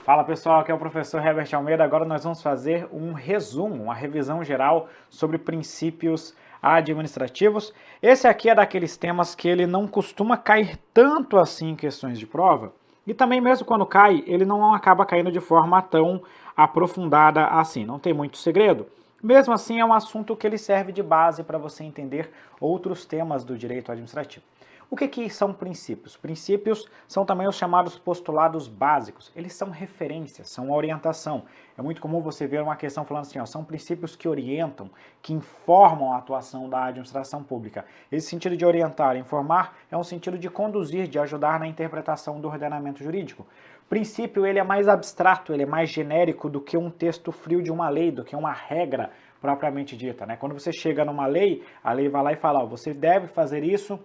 Fala pessoal, aqui é o professor Herbert Almeida. Agora nós vamos fazer um resumo, uma revisão geral sobre princípios administrativos. Esse aqui é daqueles temas que ele não costuma cair tanto assim em questões de prova, e também mesmo quando cai, ele não acaba caindo de forma tão aprofundada assim, não tem muito segredo. Mesmo assim, é um assunto que ele serve de base para você entender outros temas do direito administrativo. O que são princípios? Princípios são também os chamados postulados básicos. Eles são referências, são orientação. É muito comum você ver uma questão falando assim, são princípios que orientam, que informam a atuação da administração pública. Esse sentido de orientar, informar, é um sentido de conduzir, de ajudar na interpretação do ordenamento jurídico. O princípio ele é mais abstrato, ele é mais genérico do que um texto frio de uma lei, do que uma regra propriamente dita, né? Quando você chega numa lei, a lei vai lá e fala, você deve fazer isso,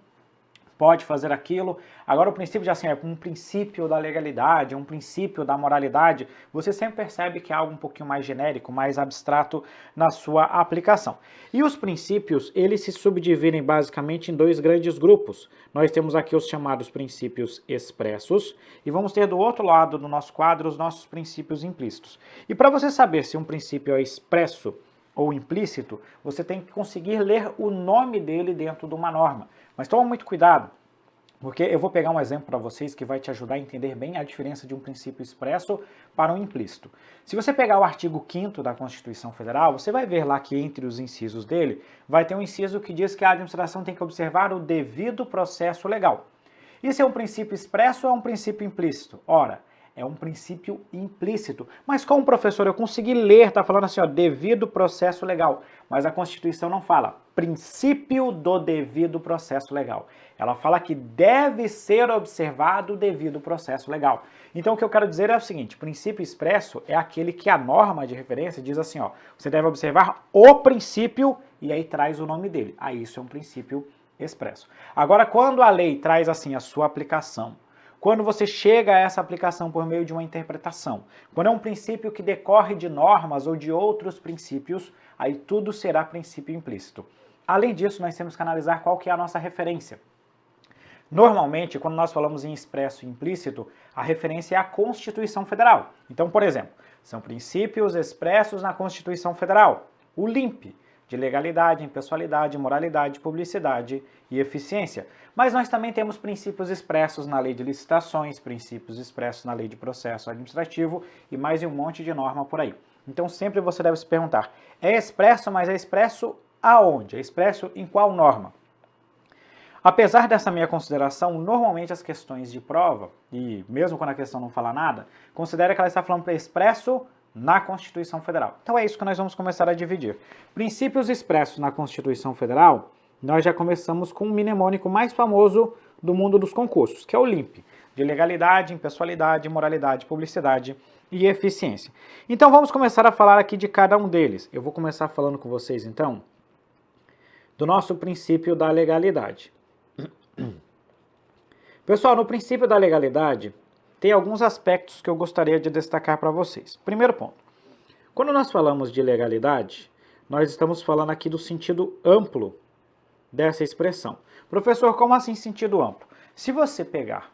pode fazer aquilo. Agora o princípio de assim, é um princípio da legalidade, um princípio da moralidade, você sempre percebe que é algo um pouquinho mais genérico, mais abstrato na sua aplicação. E os princípios, eles se subdividem basicamente em dois grandes grupos. Nós temos aqui os chamados princípios expressos e vamos ter do outro lado do nosso quadro os nossos princípios implícitos. E para você saber se um princípio é expresso ou implícito, você tem que conseguir ler o nome dele dentro de uma norma. Mas toma muito cuidado, porque eu vou pegar um exemplo para vocês que vai te ajudar a entender bem a diferença de um princípio expresso para um implícito. Se você pegar o artigo 5º da Constituição Federal, você vai ver lá que entre os incisos dele, vai ter um inciso que diz que a administração tem que observar o devido processo legal. Isso é um princípio expresso ou é um princípio implícito? Ora, é um princípio implícito. Mas como professor eu consegui ler, está falando assim, devido processo legal. Mas a Constituição não fala princípio do devido processo legal. Ela fala que deve ser observado o devido processo legal. Então o que eu quero dizer é o seguinte, princípio expresso é aquele que a norma de referência diz assim, você deve observar o princípio e aí traz o nome dele. Aí isso é um princípio expresso. Agora quando a lei traz assim a sua aplicação, quando você chega a essa aplicação por meio de uma interpretação, quando é um princípio que decorre de normas ou de outros princípios, aí tudo será princípio implícito. Além disso, nós temos que analisar qual que é a nossa referência. Normalmente, quando nós falamos em expresso e implícito, a referência é a Constituição Federal. Então, por exemplo, são princípios expressos na Constituição Federal. O LIMP, de legalidade, impessoalidade, moralidade, publicidade e eficiência. Mas nós também temos princípios expressos na lei de licitações, princípios expressos na lei de processo administrativo e mais um monte de norma por aí. Então sempre você deve se perguntar, é expresso, mas é expresso aonde? É expresso em qual norma? Apesar dessa minha consideração, normalmente as questões de prova, e mesmo quando a questão não fala nada, considera que ela está falando para expresso na Constituição Federal. Então é isso que nós vamos começar a dividir. Princípios expressos na Constituição Federal, nós já começamos com o mnemônico mais famoso do mundo dos concursos, que é o LIMP, de legalidade, impessoalidade, moralidade, publicidade e eficiência. Então vamos começar a falar aqui de cada um deles. Eu vou começar falando com vocês então do nosso princípio da legalidade. Pessoal, no princípio da legalidade, tem alguns aspectos que eu gostaria de destacar para vocês. Primeiro ponto, quando nós falamos de legalidade, nós estamos falando aqui do sentido amplo dessa expressão. Professor, como assim sentido amplo? Se você pegar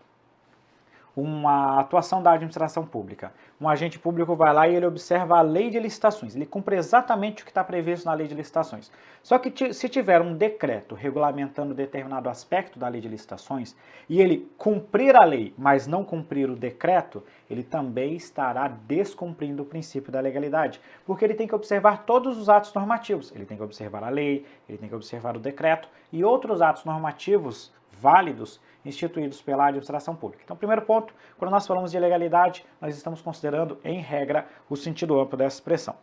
uma atuação da administração pública, um agente público vai lá e ele observa a lei de licitações, ele cumpre exatamente o que está previsto na lei de licitações. Só que se tiver um decreto regulamentando determinado aspecto da lei de licitações e ele cumprir a lei, mas não cumprir o decreto, ele também estará descumprindo o princípio da legalidade, porque ele tem que observar todos os atos normativos, ele tem que observar a lei, ele tem que observar o decreto e outros atos normativos válidos instituídos pela administração pública. Então, primeiro ponto, quando nós falamos de legalidade, nós estamos considerando, em regra, o sentido amplo dessa expressão.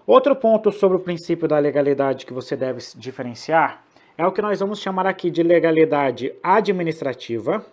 Outro ponto sobre o princípio da legalidade que você deve diferenciar é o que nós vamos chamar aqui de legalidade administrativa,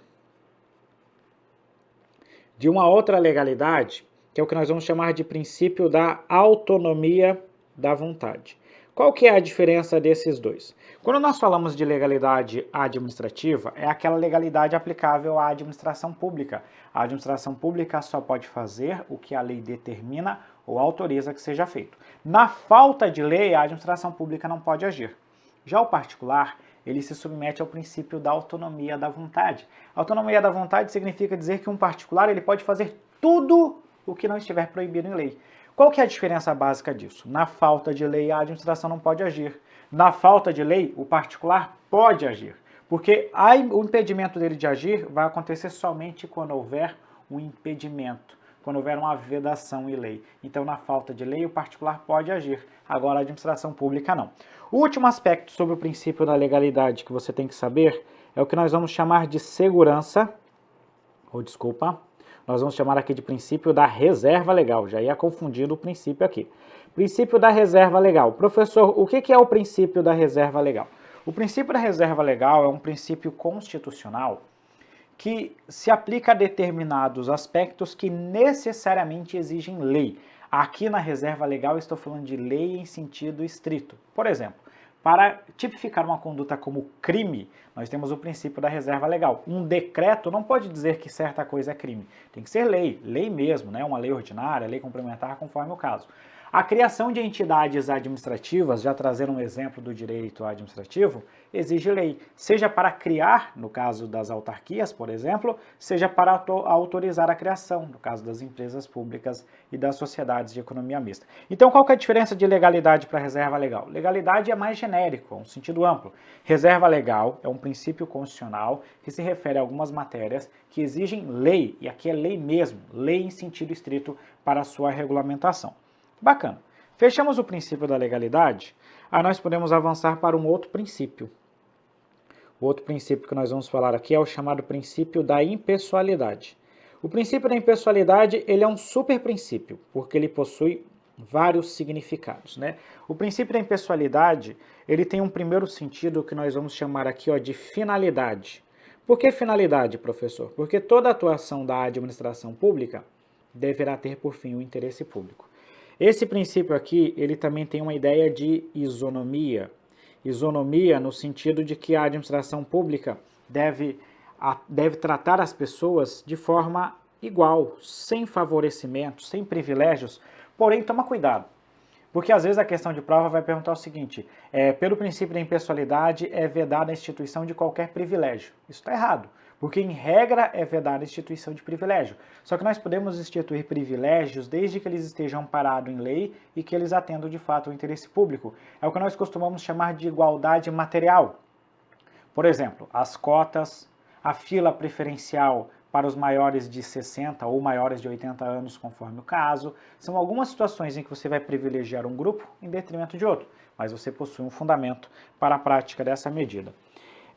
de uma outra legalidade, que é o que nós vamos chamar de princípio da autonomia da vontade. Qual que é a diferença desses dois? Quando nós falamos de legalidade administrativa, é aquela legalidade aplicável à administração pública. A administração pública só pode fazer o que a lei determina ou autoriza que seja feito. Na falta de lei, a administração pública não pode agir. Já o particular, ele se submete ao princípio da autonomia da vontade. Autonomia da vontade significa dizer que um particular ele pode fazer tudo o que não estiver proibido em lei. Qual que é a diferença básica disso? Na falta de lei, a administração não pode agir. Na falta de lei, o particular pode agir. Porque o impedimento dele de agir vai acontecer somente quando houver um impedimento, quando houver uma vedação em lei. Então, na falta de lei, o particular pode agir. Agora, a administração pública não. O último aspecto sobre o princípio da legalidade que você tem que saber é o que nós vamos chamar de segurança, nós vamos chamar aqui de princípio da reserva legal. Já ia confundindo o princípio aqui. Princípio da reserva legal. Professor, o que é o princípio da reserva legal? O princípio da reserva legal é um princípio constitucional que se aplica a determinados aspectos que necessariamente exigem lei. Aqui na reserva legal estou falando de lei em sentido estrito. Por exemplo, para tipificar uma conduta como crime, nós temos o princípio da reserva legal. Um decreto não pode dizer que certa coisa é crime. Tem que ser lei mesmo, né? Uma lei ordinária, lei complementar, conforme o caso. A criação de entidades administrativas, já trazendo um exemplo do direito administrativo, exige lei, seja para criar, no caso das autarquias, por exemplo, seja para autorizar a criação, no caso das empresas públicas e das sociedades de economia mista. Então, qual que é a diferença de legalidade para reserva legal? Legalidade é mais genérico, é um sentido amplo. Reserva legal é um princípio constitucional que se refere a algumas matérias que exigem lei, e aqui é lei mesmo, lei em sentido estrito para a sua regulamentação. Bacana. Fechamos o princípio da legalidade, aí nós podemos avançar para um outro princípio. O outro princípio que nós vamos falar aqui é o chamado princípio da impessoalidade. O princípio da impessoalidade, ele é um super princípio, porque ele possui vários significados, né? O princípio da impessoalidade, ele tem um primeiro sentido que nós vamos chamar aqui, de finalidade. Por que finalidade, professor? Porque toda atuação da administração pública deverá ter por fim o interesse público. Esse princípio aqui, ele também tem uma ideia de isonomia. Isonomia no sentido de que a administração pública deve tratar as pessoas de forma igual, sem favorecimento, sem privilégios. Porém, toma cuidado, porque às vezes a questão de prova vai perguntar o seguinte, pelo princípio da impessoalidade é vedada a instituição de qualquer privilégio. Isso está errado. Porque, em regra, é vedada a instituição de privilégio. Só que nós podemos instituir privilégios desde que eles estejam amparados em lei e que eles atendam, de fato, ao interesse público. É o que nós costumamos chamar de igualdade material. Por exemplo, as cotas, a fila preferencial para os maiores de 60 ou maiores de 80 anos, conforme o caso, são algumas situações em que você vai privilegiar um grupo em detrimento de outro, mas você possui um fundamento para a prática dessa medida.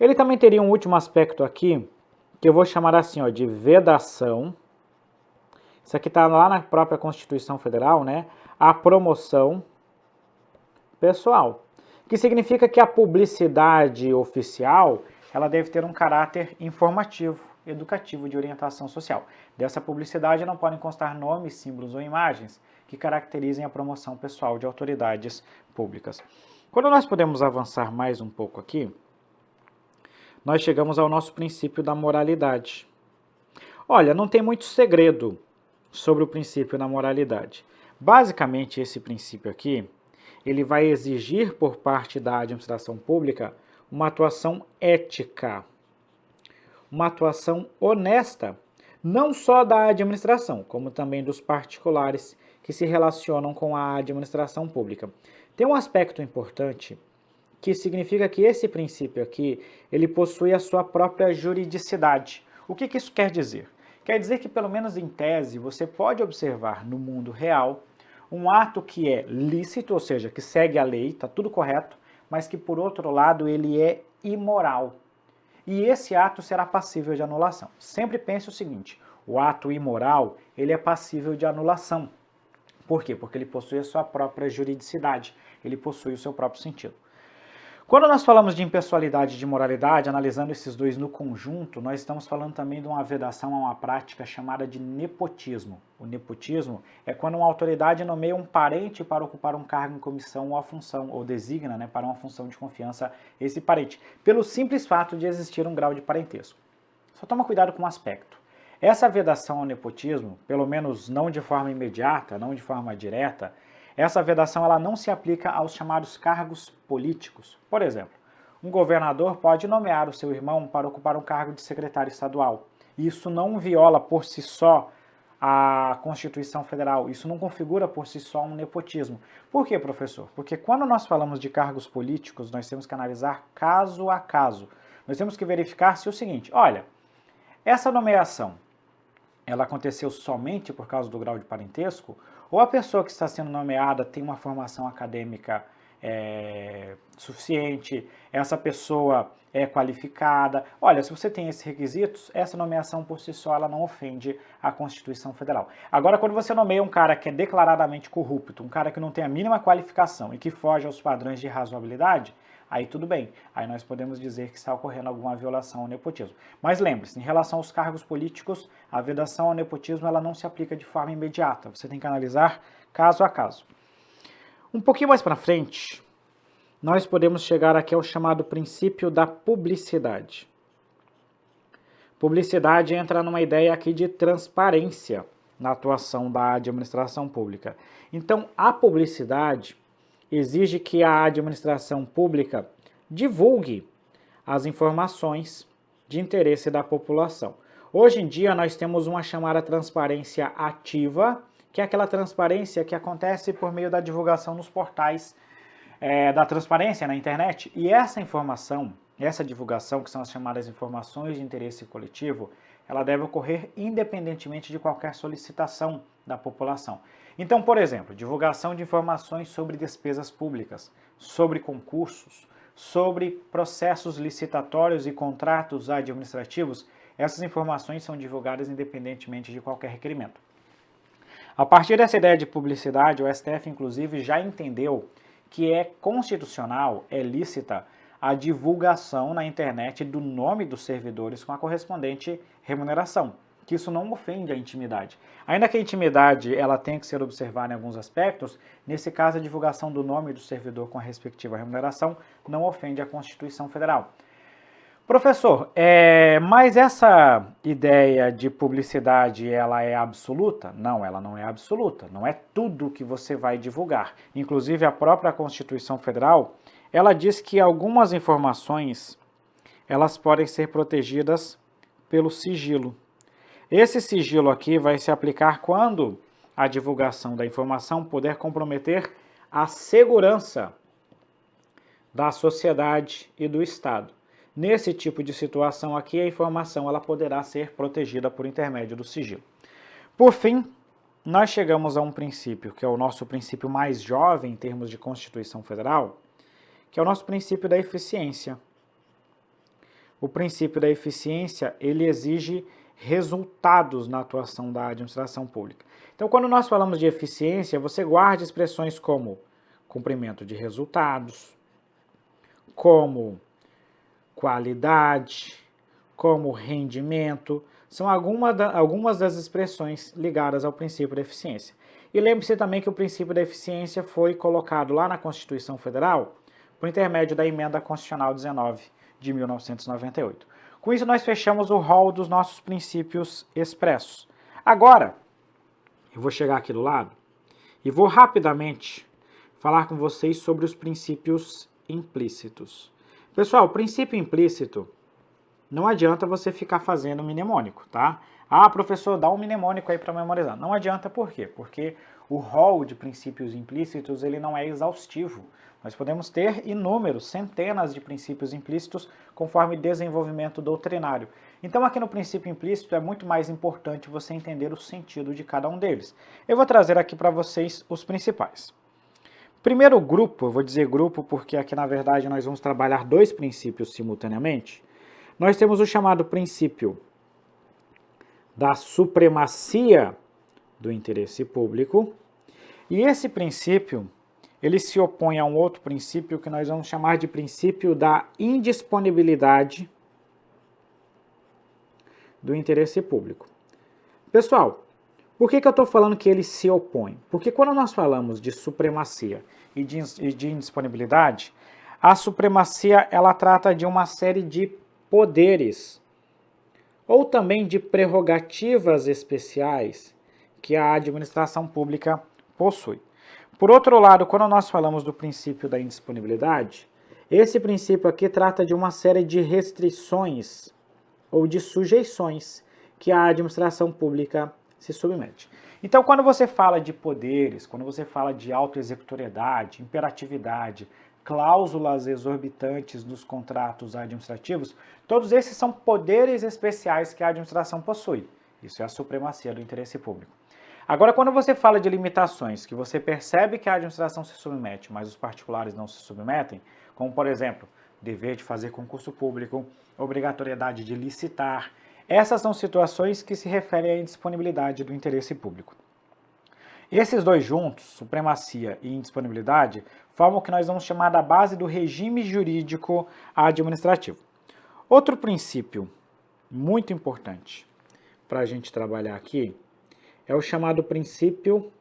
Ele também teria um último aspecto aqui, que eu vou chamar assim, de vedação. Isso aqui está lá na própria Constituição Federal, né? A promoção pessoal, que significa que a publicidade oficial, ela deve ter um caráter informativo, educativo, de orientação social. Dessa publicidade não podem constar nomes, símbolos ou imagens que caracterizem a promoção pessoal de autoridades públicas. Quando nós podemos avançar mais um pouco aqui, nós chegamos ao nosso princípio da moralidade. Olha, não tem muito segredo sobre o princípio da moralidade. Basicamente, esse princípio aqui, ele vai exigir por parte da administração pública uma atuação ética, uma atuação honesta, não só da administração, como também dos particulares que se relacionam com a administração pública. Tem um aspecto importante que significa que esse princípio aqui, ele possui a sua própria juridicidade. O que isso quer dizer? Quer dizer que, pelo menos em tese, você pode observar no mundo real um ato que é lícito, ou seja, que segue a lei, está tudo correto, mas que, por outro lado, ele é imoral. E esse ato será passível de anulação. Sempre pense o seguinte, o ato imoral, ele é passível de anulação. Por quê? Porque ele possui a sua própria juridicidade, ele possui o seu próprio sentido. Quando nós falamos de impessoalidade e de moralidade, analisando esses dois no conjunto, nós estamos falando também de uma vedação a uma prática chamada de nepotismo. O nepotismo é quando uma autoridade nomeia um parente para ocupar um cargo em comissão ou a função, ou designa, para uma função de confiança esse parente, pelo simples fato de existir um grau de parentesco. Só toma cuidado com um aspecto. Essa vedação ao nepotismo, pelo menos não de forma imediata, não de forma direta, essa vedação ela não se aplica aos chamados cargos políticos. Por exemplo, um governador pode nomear o seu irmão para ocupar um cargo de secretário estadual. Isso não viola por si só a Constituição Federal. Isso não configura por si só um nepotismo. Por quê, professor? Porque quando nós falamos de cargos políticos, nós temos que analisar caso a caso. Nós temos que verificar se o seguinte, olha, essa nomeação, ela aconteceu somente por causa do grau de parentesco, ou a pessoa que está sendo nomeada tem uma formação acadêmica suficiente, essa pessoa é qualificada. Olha, se você tem esses requisitos, essa nomeação por si só ela não ofende a Constituição Federal. Agora, quando você nomeia um cara que é declaradamente corrupto, um cara que não tem a mínima qualificação e que foge aos padrões de razoabilidade, aí tudo bem, aí nós podemos dizer que está ocorrendo alguma violação ao nepotismo. Mas lembre-se, em relação aos cargos políticos, a vedação ao nepotismo ela não se aplica de forma imediata, você tem que analisar caso a caso. Um pouquinho mais para frente, nós podemos chegar aqui ao chamado princípio da publicidade. Publicidade entra numa ideia aqui de transparência na atuação da administração pública. Então, a publicidade exige que a administração pública divulgue as informações de interesse da população. Hoje em dia, nós temos uma chamada transparência ativa, que é aquela transparência que acontece por meio da divulgação nos portais da transparência na internet. E essa informação, essa divulgação, que são as chamadas informações de interesse coletivo, ela deve ocorrer independentemente de qualquer solicitação da população. Então, por exemplo, divulgação de informações sobre despesas públicas, sobre concursos, sobre processos licitatórios e contratos administrativos, essas informações são divulgadas independentemente de qualquer requerimento. A partir dessa ideia de publicidade, o STF, inclusive, já entendeu que é constitucional, é lícita, a divulgação na internet do nome dos servidores com a correspondente remuneração, que isso não ofende a intimidade. Ainda que a intimidade ela tenha que ser observada em alguns aspectos, nesse caso a divulgação do nome do servidor com a respectiva remuneração não ofende a Constituição Federal. Professor, mas essa ideia de publicidade, ela é absoluta? Não, ela não é absoluta. Não é tudo que você vai divulgar. Inclusive, a própria Constituição Federal, ela diz que algumas informações, elas podem ser protegidas pelo sigilo. Esse sigilo aqui vai se aplicar quando a divulgação da informação puder comprometer a segurança da sociedade e do Estado. Nesse tipo de situação aqui, a informação ela poderá ser protegida por intermédio do sigilo. Por fim, nós chegamos a um princípio, que é o nosso princípio mais jovem em termos de Constituição Federal, que é o nosso princípio da eficiência. O princípio da eficiência, ele exige resultados na atuação da administração pública. Então, quando nós falamos de eficiência, você guarda expressões como cumprimento de resultados, como qualidade, como rendimento, são algumas das expressões ligadas ao princípio da eficiência. E lembre-se também que o princípio da eficiência foi colocado lá na Constituição Federal por intermédio da Emenda Constitucional 19 de 1998. Com isso, nós fechamos o rol dos nossos princípios expressos. Agora, eu vou chegar aqui do lado e vou rapidamente falar com vocês sobre os princípios implícitos. Pessoal, princípio implícito, não adianta você ficar fazendo mnemônico, tá? Ah, professor, dá um mnemônico aí para memorizar. Não adianta, por quê? Porque o rol de princípios implícitos, ele não é exaustivo. Nós podemos ter inúmeros, centenas de princípios implícitos conforme desenvolvimento doutrinário. Então, aqui no princípio implícito, é muito mais importante você entender o sentido de cada um deles. Eu vou trazer aqui para vocês os principais. Primeiro grupo, eu vou dizer grupo porque aqui na verdade nós vamos trabalhar dois princípios simultaneamente. Nós temos o chamado princípio da supremacia do interesse público. E esse princípio, ele se opõe a um outro princípio que nós vamos chamar de princípio da indisponibilidade do interesse público. Pessoal, por que eu estou falando que ele se opõe? Porque quando nós falamos de supremacia e de indisponibilidade, a supremacia ela trata de uma série de poderes ou também de prerrogativas especiais que a administração pública possui. Por outro lado, quando nós falamos do princípio da indisponibilidade, esse princípio aqui trata de uma série de restrições ou de sujeições que a administração pública se submete. Então, quando você fala de poderes, quando você fala de autoexecutoriedade, imperatividade, cláusulas exorbitantes dos contratos administrativos, todos esses são poderes especiais que a administração possui. Isso é a supremacia do interesse público. Agora, quando você fala de limitações, que você percebe que a administração se submete, mas os particulares não se submetem, como, por exemplo, dever de fazer concurso público, obrigatoriedade de licitar, essas são situações que se referem à indisponibilidade do interesse público. Esses dois juntos, supremacia e indisponibilidade, formam o que nós vamos chamar da base do regime jurídico administrativo. Outro princípio muito importante para a gente trabalhar aqui é o chamado princípio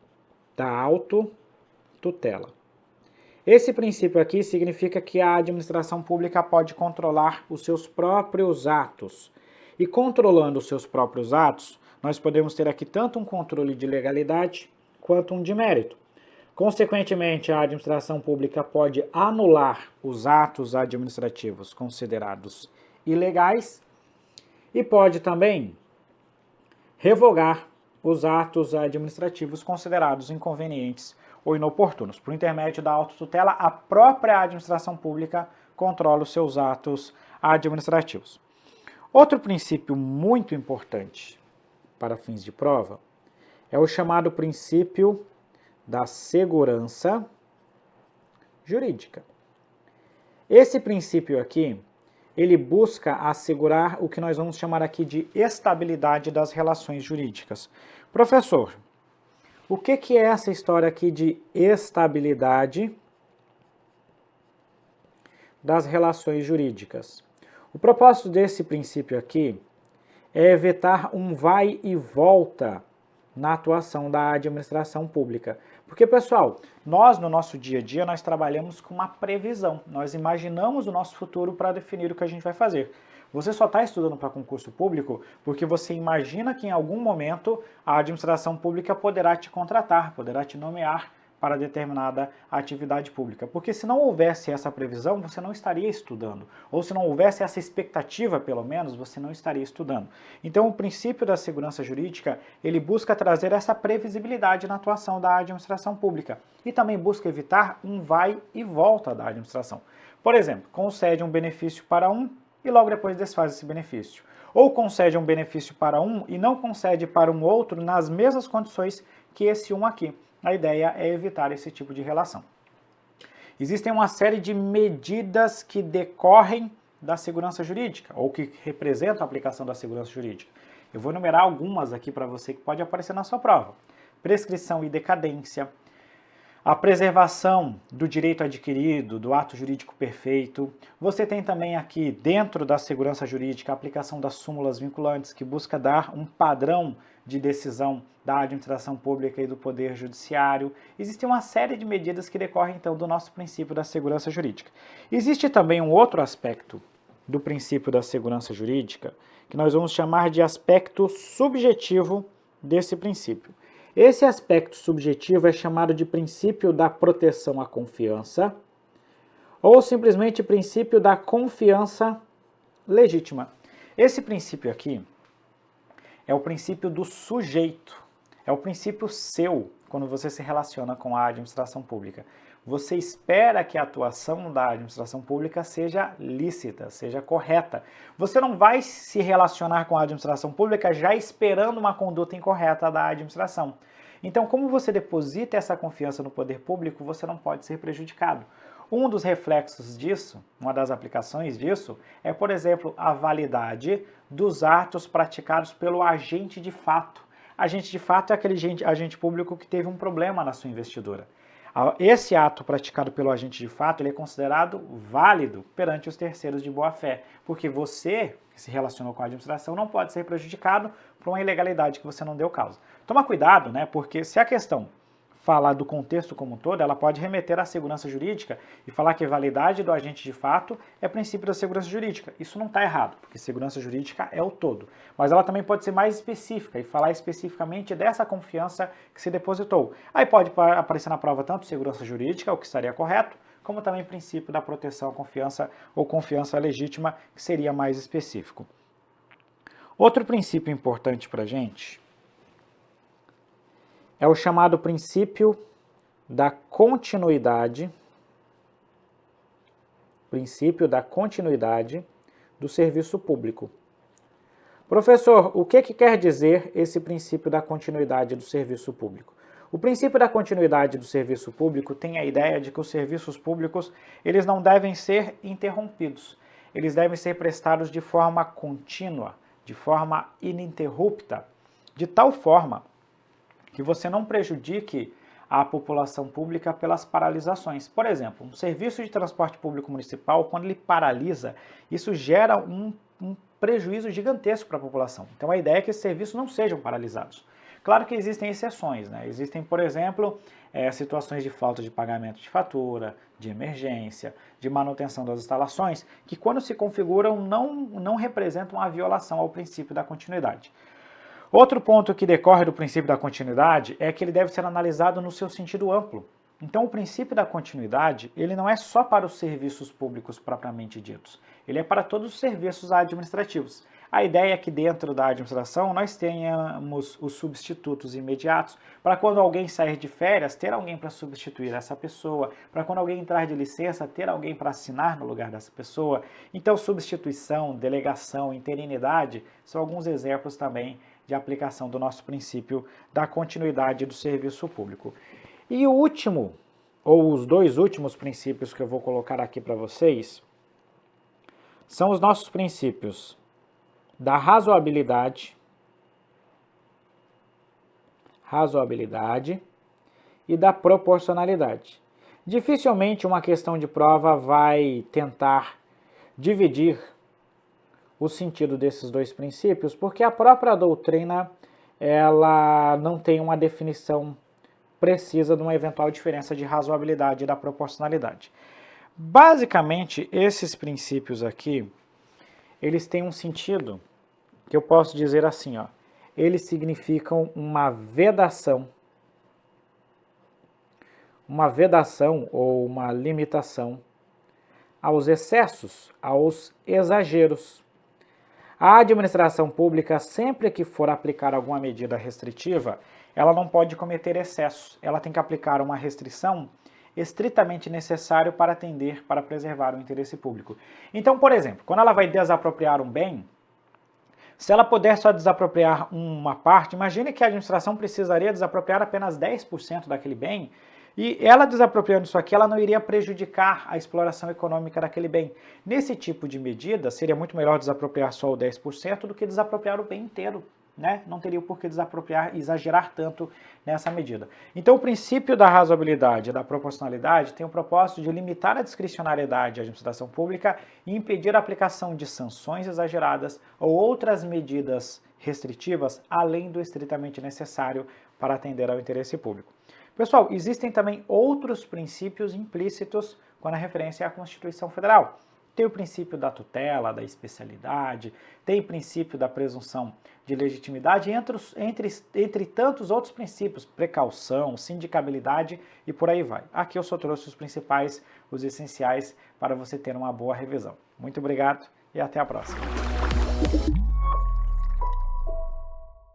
da autotutela. Esse princípio aqui significa que a administração pública pode controlar os seus próprios atos. E controlando os seus próprios atos, nós podemos ter aqui tanto um controle de legalidade quanto um de mérito. Consequentemente, a administração pública pode anular os atos administrativos considerados ilegais e pode também revogar os atos administrativos considerados inconvenientes ou inoportunos. Por intermédio da autotutela, a própria administração pública controla os seus atos administrativos. Outro princípio muito importante para fins de prova é o chamado princípio da segurança jurídica. Esse princípio aqui, ele busca assegurar o que nós vamos chamar aqui de estabilidade das relações jurídicas. Professor, o que é essa história aqui de estabilidade das relações jurídicas? O propósito desse princípio aqui é evitar um vai e volta na atuação da administração pública. Porque, pessoal, nós no nosso dia a dia, nós trabalhamos com uma previsão. Nós imaginamos o nosso futuro para definir o que a gente vai fazer. Você só está estudando para concurso público porque você imagina que em algum momento a administração pública poderá te contratar, poderá te nomear para determinada atividade pública. Porque se não houvesse essa previsão, você não estaria estudando. Ou se não houvesse essa expectativa, pelo menos, você não estaria estudando. Então, o princípio da segurança jurídica, ele busca trazer essa previsibilidade na atuação da administração pública. E também busca evitar um vai e volta da administração. Por exemplo, concede um benefício para um e logo depois desfaz esse benefício. Ou concede um benefício para um e não concede para um outro nas mesmas condições que esse um aqui. A ideia é evitar esse tipo de relação. Existem uma série de medidas que decorrem da segurança jurídica, ou que representam a aplicação da segurança jurídica. Eu vou enumerar algumas aqui para você que pode aparecer na sua prova. Prescrição e decadência, a preservação do direito adquirido, do ato jurídico perfeito. Você tem também aqui, dentro da segurança jurídica, a aplicação das súmulas vinculantes, que busca dar um padrão de decisão da administração pública e do poder judiciário. Existe uma série de medidas que decorrem, então, do nosso princípio da segurança jurídica. Existe também um outro aspecto do princípio da segurança jurídica, que nós vamos chamar de aspecto subjetivo desse princípio. Esse aspecto subjetivo é chamado de princípio da proteção à confiança, ou simplesmente princípio da confiança legítima. Esse princípio aqui é o princípio do sujeito, é o princípio seu quando você se relaciona com a administração pública. Você espera que a atuação da administração pública seja lícita, seja correta. Você não vai se relacionar com a administração pública já esperando uma conduta incorreta da administração. Então, como você deposita essa confiança no poder público, você não pode ser prejudicado. Um dos reflexos disso, uma das aplicações disso, é, por exemplo, a validade dos atos praticados pelo agente de fato. Agente de fato é aquele agente público que teve um problema na sua investidura. Esse ato praticado pelo agente de fato ele é considerado válido perante os terceiros de boa-fé, porque você, que se relacionou com a administração, não pode ser prejudicado por uma ilegalidade que você não deu causa. Toma cuidado, né? Porque se a questão falar do contexto como um todo, ela pode remeter à segurança jurídica e falar que a validade do agente de fato é princípio da segurança jurídica. Isso não está errado, porque segurança jurídica é o todo. Mas ela também pode ser mais específica e falar especificamente dessa confiança que se depositou. Aí pode aparecer na prova tanto segurança jurídica, o que estaria correto, como também princípio da proteção à confiança ou confiança legítima, que seria mais específico. Outro princípio importante para a gente é o chamado princípio da continuidade, do serviço público. Professor, o que quer dizer esse princípio da continuidade do serviço público? O princípio da continuidade do serviço público tem a ideia de que os serviços públicos eles não devem ser interrompidos, eles devem ser prestados de forma contínua, de forma ininterrupta, de tal forma que você não prejudique a população pública pelas paralisações. Por exemplo, um serviço de transporte público municipal, quando ele paralisa, isso gera um prejuízo gigantesco para a população. Então a ideia é que esses serviços não sejam paralisados. Claro que existem exceções, né? Existem, por exemplo, situações de falta de pagamento de fatura, de emergência, de manutenção das instalações, que quando se configuram não representam a violação ao princípio da continuidade. Outro ponto que decorre do princípio da continuidade é que ele deve ser analisado no seu sentido amplo. Então o princípio da continuidade, ele não é só para os serviços públicos propriamente ditos, ele é para todos os serviços administrativos. A ideia é que dentro da administração nós tenhamos os substitutos imediatos, para quando alguém sair de férias, ter alguém para substituir essa pessoa, para quando alguém entrar de licença, ter alguém para assinar no lugar dessa pessoa. Então substituição, delegação, interinidade são alguns exemplos também de aplicação do nosso princípio da continuidade do serviço público. E o último, ou os dois últimos princípios que eu vou colocar aqui para vocês, são os nossos princípios da razoabilidade e da proporcionalidade. Dificilmente uma questão de prova vai tentar dividir o sentido desses dois princípios, porque a própria doutrina ela não tem uma definição precisa de uma eventual diferença de razoabilidade e da proporcionalidade. Basicamente, esses princípios aqui, eles têm um sentido que eu posso dizer assim, ó, eles significam uma vedação ou uma limitação aos excessos, aos exageros. A administração pública, sempre que for aplicar alguma medida restritiva, ela não pode cometer excessos, ela tem que aplicar uma restrição estritamente necessário para atender, para preservar o interesse público. Então, por exemplo, quando ela vai desapropriar um bem, se ela puder só desapropriar uma parte, imagine que a administração precisaria desapropriar apenas 10% daquele bem, e ela desapropriando isso aqui, ela não iria prejudicar a exploração econômica daquele bem. Nesse tipo de medida, seria muito melhor desapropriar só o 10% do que desapropriar o bem inteiro, né? Não teria por que desapropriar e exagerar tanto nessa medida. Então o princípio da razoabilidade e da proporcionalidade tem o propósito de limitar a discricionariedade da administração pública e impedir a aplicação de sanções exageradas ou outras medidas restritivas além do estritamente necessário para atender ao interesse público. Pessoal, existem também outros princípios implícitos quando a referência é à Constituição Federal. Tem o princípio da tutela, da especialidade, tem o princípio da presunção de legitimidade, entre tantos outros princípios, precaução, sindicabilidade e por aí vai. Aqui eu só trouxe os principais, os essenciais, para você ter uma boa revisão. Muito obrigado e até a próxima.